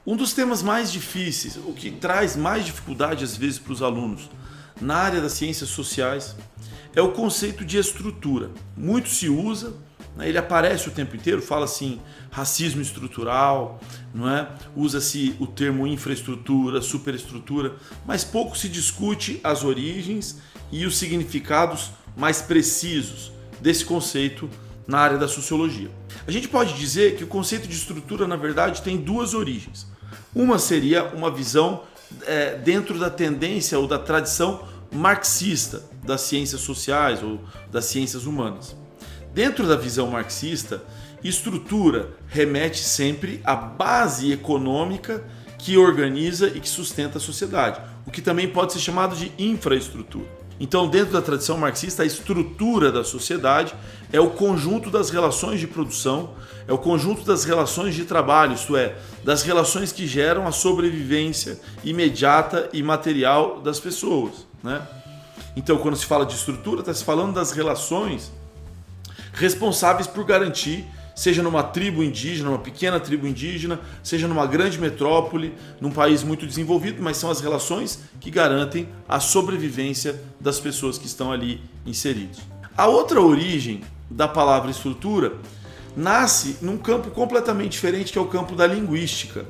Um dos temas mais difíceis, o que traz mais dificuldade às vezes para os alunos na área das ciências sociais, é o conceito de estrutura. Muito se usa, né? Ele aparece o tempo inteiro, fala assim, racismo estrutural, não é? Usa-se o termo infraestrutura, superestrutura, mas pouco se discute as origens e os significados mais precisos desse conceito na área da sociologia. A gente pode dizer que o conceito de estrutura, na verdade, tem duas origens. Uma seria uma visão dentro da tendência ou da tradição marxista das ciências sociais ou das ciências humanas. Dentro da visão marxista, estrutura remete sempre à base econômica que organiza e que sustenta a sociedade, o que também pode ser chamado de infraestrutura. Então, dentro da tradição marxista, a estrutura da sociedade é o conjunto das relações de produção, é o conjunto das relações de trabalho, isto é, das relações que geram a sobrevivência imediata e material das pessoas, né? Então, quando se fala de estrutura, está se falando das relações responsáveis por garantir, seja numa tribo indígena, uma pequena tribo indígena, seja numa grande metrópole, num país muito desenvolvido, mas são as relações que garantem a sobrevivência das pessoas que estão ali inseridas. A outra origem da palavra estrutura nasce num campo completamente diferente, que é o campo da linguística.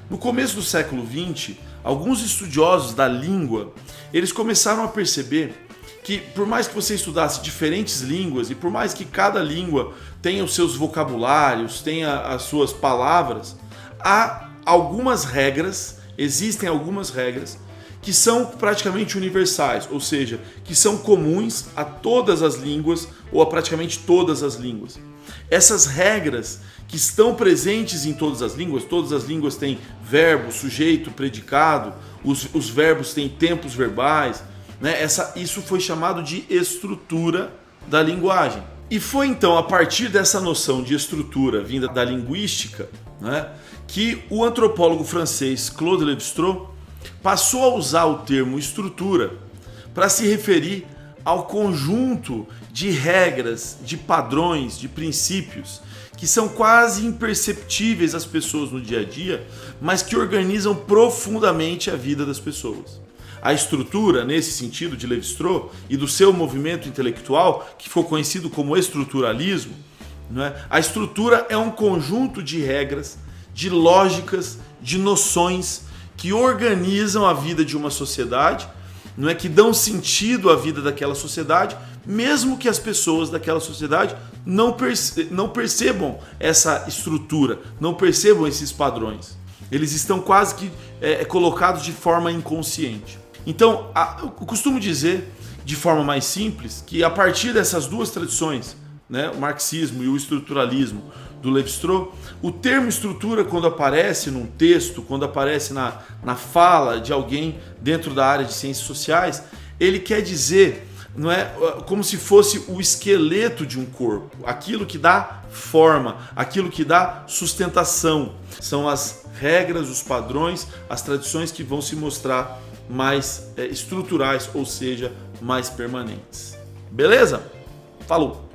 No começo do século XX, alguns estudiosos da língua, eles começaram a perceber que por mais que você estudasse diferentes línguas e por mais que cada língua tenha os seus vocabulários, tenha as suas palavras, há algumas regras, existem algumas regras que são praticamente universais, ou seja, que são comuns a todas as línguas ou a praticamente todas as línguas. Essas regras que estão presentes em todas as línguas têm verbo, sujeito, predicado, os verbos têm tempos verbais, né? Isso foi chamado de estrutura da linguagem. E foi então a partir dessa noção de estrutura vinda da linguística, né, que o antropólogo francês Claude Lévi-Strauss passou a usar o termo estrutura para se referir ao conjunto de regras, de padrões, de princípios que são quase imperceptíveis às pessoas no dia a dia, mas que organizam profundamente a vida das pessoas. A estrutura, nesse sentido, de Lévi-Strauss e do seu movimento intelectual, que ficou conhecido como estruturalismo, não é? A estrutura é um conjunto de regras, de lógicas, de noções que organizam a vida de uma sociedade, não é? Que dão sentido à vida daquela sociedade, mesmo que as pessoas daquela sociedade não percebam essa estrutura, não percebam esses padrões. Eles estão quase que colocados de forma inconsciente. Então, eu costumo dizer, de forma mais simples, que a partir dessas duas tradições, né, o marxismo e o estruturalismo do Lévi-Strauss, o termo estrutura, quando aparece num texto, quando aparece na fala de alguém dentro da área de ciências sociais, ele quer dizer, não é, como se fosse o esqueleto de um corpo, aquilo que dá forma, aquilo que dá sustentação. São as regras, os padrões, as tradições que vão se mostrar mais estruturais, ou seja, mais permanentes. Beleza? Falou!